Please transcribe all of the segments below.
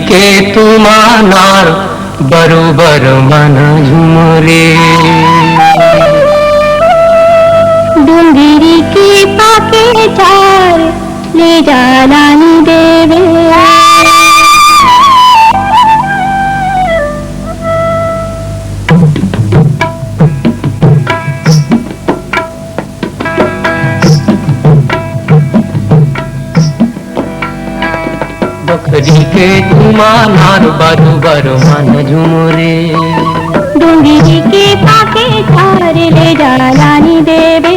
के तुमानार बरोबर मन झुमरे डोंगरी के पाके चार ले जालानी देवे बकरी के तुमानार बरोबर मन झुमरे डोंगरी के पाके चार ले जालानी देवे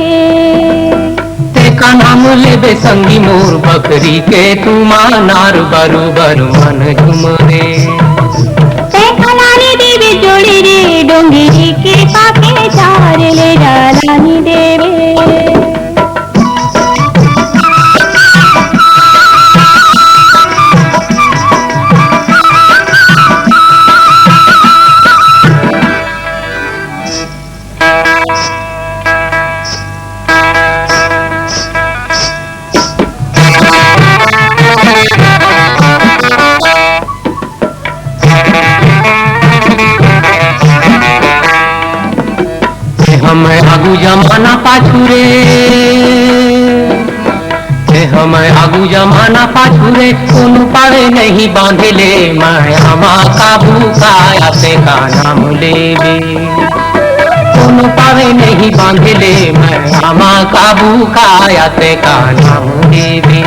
तेका नाम लेबे संगी मोर बकरी के तुमानार बरोबर मन झुमरे तेका नानी देवे जोड़ी रे डोंगरी के पाके चार ले जालानी देवे हम आगू जमाना पाछू रे हम आगू जमाना पाछू रे कोनो पावे नहीं बांधे ले मैं माँ काबू काया से का नाम लेबे कोनो पावे नहीं बांधे ले मैं माँ काबू काया से का नाम लेबे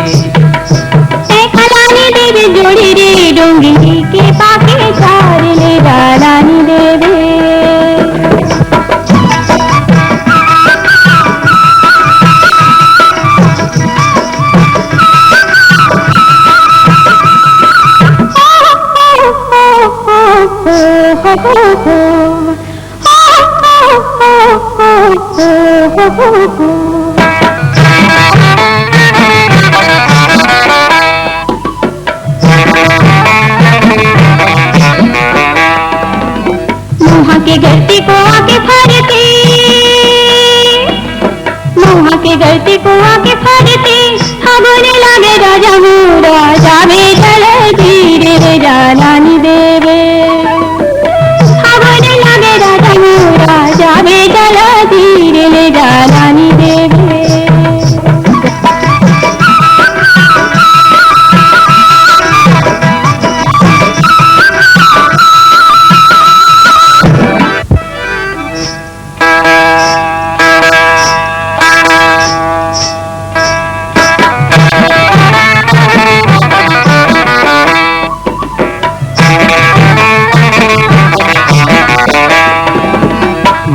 लानी देवे जोड़ी रे डोंगरी के पाके चार ले जालानी देवे मुहा के गलती को आके फरते मुहा के गलती को आके फरते हगोने लागे राजा मोरा जावे चल धीरे जालानी देवे हगोने लागे राजा मोरा जावे चल धीरे जालानी देवे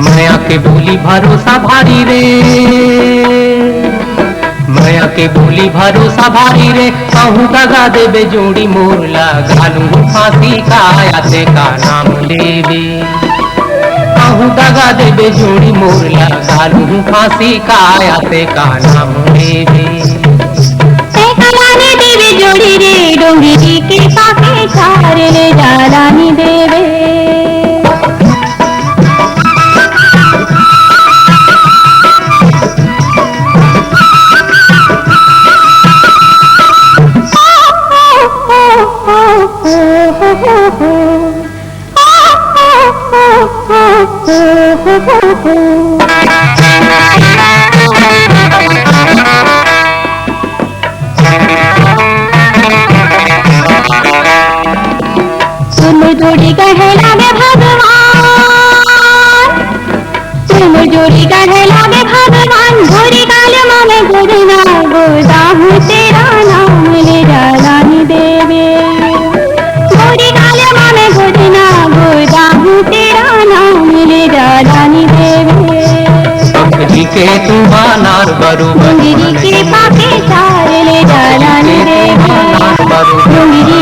माया के बोली भरोसा भारी रे माया के बोली भरोसा भारी रे कहूँ दगा देबे जोड़ी मोर लगालू फांसी काया से का नाम लेबे कहूँ दगा देबे जोड़ी मोर लगालू फांसी काया से का नाम लेबे लानी देवे जोड़ी रे डोंगरी के पाके चार ले जालानी देवे तुम जोड़ी कहला में भगवान तुम जोड़ी कहला में भगवान गोरी कालमा में गोदना गोदा हूँ तेरा नाम ले जालानी देवे गोरी कालमा में गोदना गोदा हूँ तेरा नाम ले जालानी देवे बकरी के तुमानार बरोबर डोंगरी के पाके चार ले जालानी देवे डोंगरी